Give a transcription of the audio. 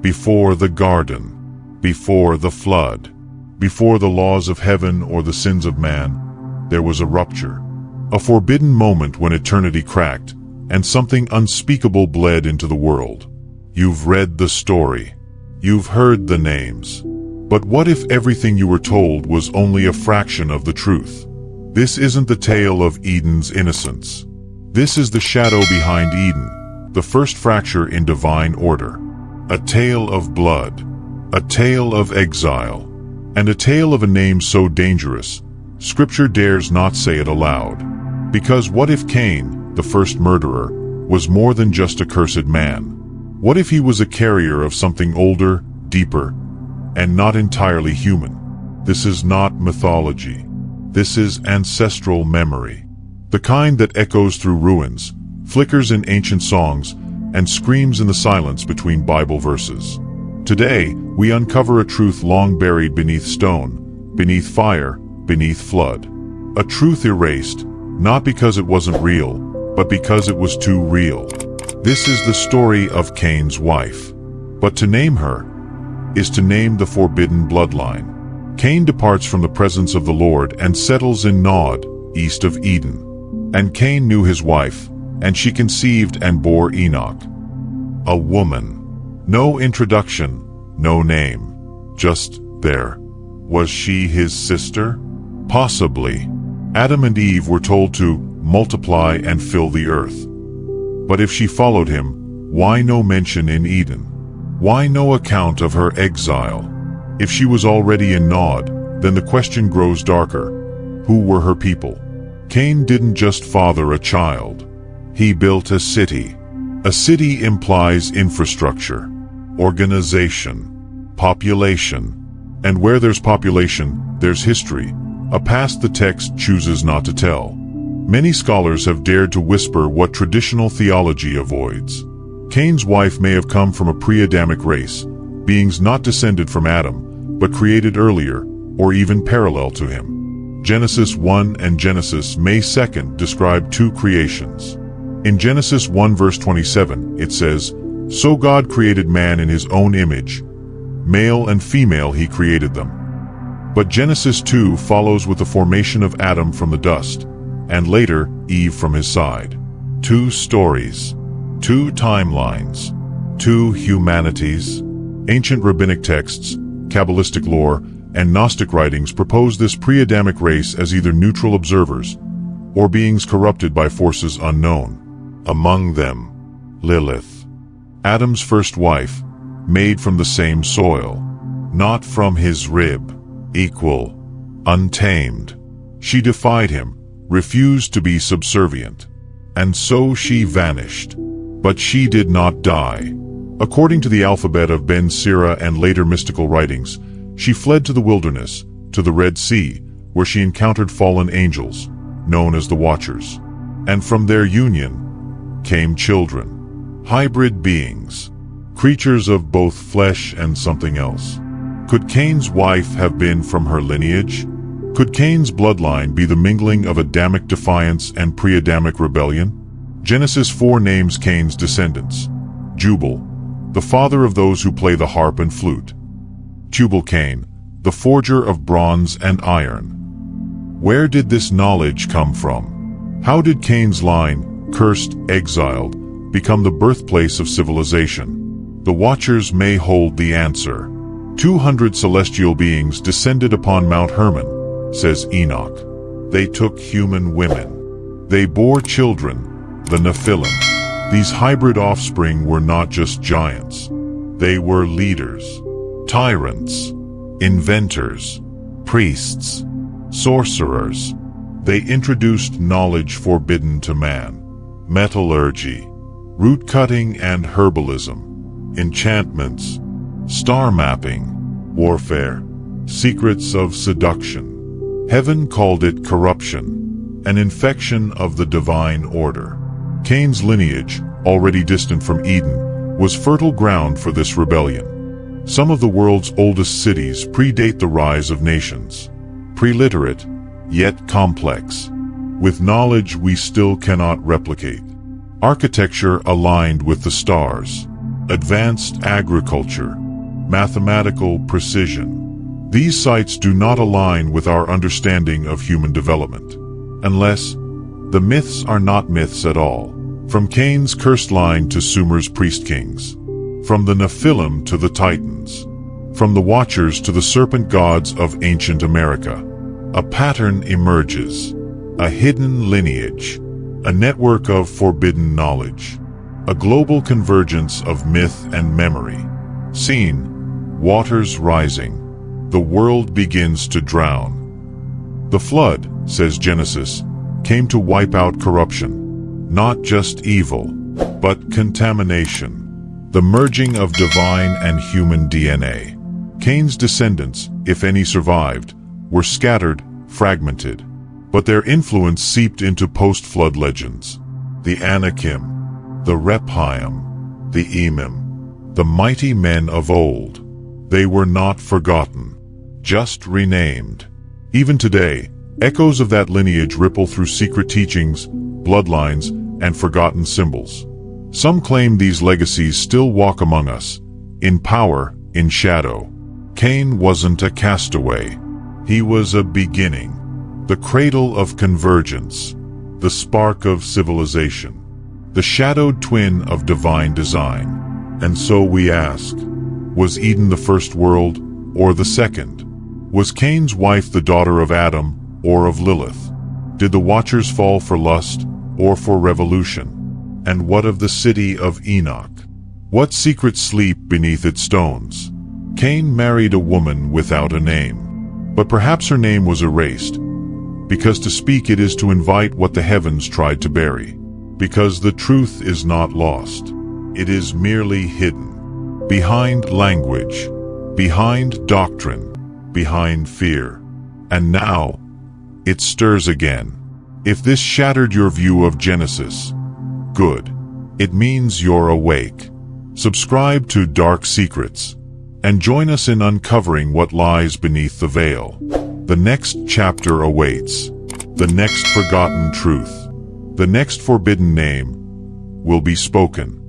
before the garden, before the flood, before the laws of heaven or the sins of man, there was a rupture, a forbidden moment when eternity cracked, and something unspeakable bled into the world. You've read the story. You've heard the names. But what if everything you were told was only a fraction of the truth? This isn't the tale of Eden's innocence. This is the shadow behind Eden, the first fracture in divine order. A tale of blood, a tale of exile, and a tale of a name so dangerous, Scripture dares not say it aloud. Because what if Cain, the first murderer, was more than just a cursed man? What if he was a carrier of something older, deeper, and not entirely human? This is not mythology. This is ancestral memory. The kind that echoes through ruins, flickers in ancient songs, and screams in the silence between Bible verses. Today, we uncover a truth long buried beneath stone, beneath fire, beneath flood. A truth erased, not because it wasn't real, but because it was too real. This is the story of Cain's wife. But to name her is to name the forbidden bloodline. Cain departs from the presence of the Lord and settles in Nod, east of Eden. And Cain knew his wife, and she conceived and bore Enoch. A woman. No introduction, no name. Just there. Was she his sister? Possibly. Adam and Eve were told to multiply and fill the earth. But if she followed him, why no mention in Eden? Why no account of her exile? If she was already in Nod, then the question grows darker. Who were her people? Cain didn't just father a child. He built a city. A city implies infrastructure, organization, population. And where there's population, there's history, a past the text chooses not to tell. Many scholars have dared to whisper what traditional theology avoids. Cain's wife may have come from a pre-Adamic race, beings not descended from Adam, but created earlier, or even parallel to him. Genesis 1 and Genesis May 2 describe two creations. In Genesis 1 verse 27, it says, "So God created man in his own image. Male and female he created them." But Genesis 2 follows with the formation of Adam from the dust, and later Eve from his side. Two stories, two timelines, two humanities. Ancient rabbinic texts, Kabbalistic lore, and Gnostic writings propose this pre-Adamic race as either neutral observers or beings corrupted by forces unknown. Among them, Lilith, Adam's first wife, made from the same soil, not from his rib, equal, untamed. She defied him, refused to be subservient, and so she vanished. But she did not die. According to the Alphabet of Ben Sira and later mystical writings, she fled to the wilderness, to the Red Sea, where she encountered fallen angels, known as the Watchers. And from their union came children, hybrid beings, creatures of both flesh and something else. Could Cain's wife have been from her lineage? Could Cain's bloodline be the mingling of Adamic defiance and pre-Adamic rebellion? Genesis 4 names Cain's descendants. Jubal, the father of those who play the harp and flute. Tubal-Cain, the forger of bronze and iron. Where did this knowledge come from? How did Cain's line, cursed, exiled, become the birthplace of civilization? The Watchers may hold the answer. 200 celestial beings descended upon Mount Hermon, says Enoch. They took human women. They bore children, the Nephilim. These hybrid offspring were not just giants. They were leaders, tyrants, inventors, priests, sorcerers. They introduced knowledge forbidden to man. Metallurgy, root cutting and herbalism, enchantments, star mapping, warfare, secrets of seduction. Heaven called it corruption, an infection of the divine order. Cain's lineage, already distant from Eden, was fertile ground for this rebellion. Some of the world's oldest cities predate the rise of nations. Preliterate, yet complex, with knowledge we still cannot replicate. Architecture aligned with the stars. advanced agriculture, mathematical precision. These sites do not align with our understanding of human development, unless the myths are not myths at all. From Cain's cursed line to Sumer's priest kings, from the Nephilim to the Titans, from the Watchers to the serpent gods of ancient America, a pattern emerges, a hidden lineage, a network of forbidden knowledge, a global convergence of myth and memory. Scene: waters rising. The world begins to drown. The flood, says Genesis, came to wipe out corruption, not just evil, but contamination, the merging of divine and human DNA. Cain's descendants, if any survived, were scattered, fragmented, but their influence seeped into post-flood legends. The Anakim, the Rephaim, the Emim, the mighty men of old. They were not forgotten, just renamed. Even today, echoes of that lineage ripple through secret teachings, bloodlines, and forgotten symbols. Some claim these legacies still walk among us, in power, in shadow. Cain wasn't a castaway. He was a beginning, the cradle of convergence, the spark of civilization, the shadowed twin of divine design. And so we ask, was Eden the first world, or the second? Was Cain's wife the daughter of Adam, or of Lilith? Did the Watchers fall for lust, or for revolution? And what of the city of Enoch? What secrets sleep beneath its stones? Cain married a woman without a name, but perhaps her name was erased, because to speak it is to invite what the heavens tried to bury. Because the truth is not lost, it is merely hidden. Behind language, behind doctrine, behind fear. And now, it stirs again. If this shattered your view of Genesis, good. It means you're awake. Subscribe to Dark Secrets, and join us in uncovering what lies beneath the veil. The next chapter awaits. The next forgotten truth, the next forbidden name, will be spoken.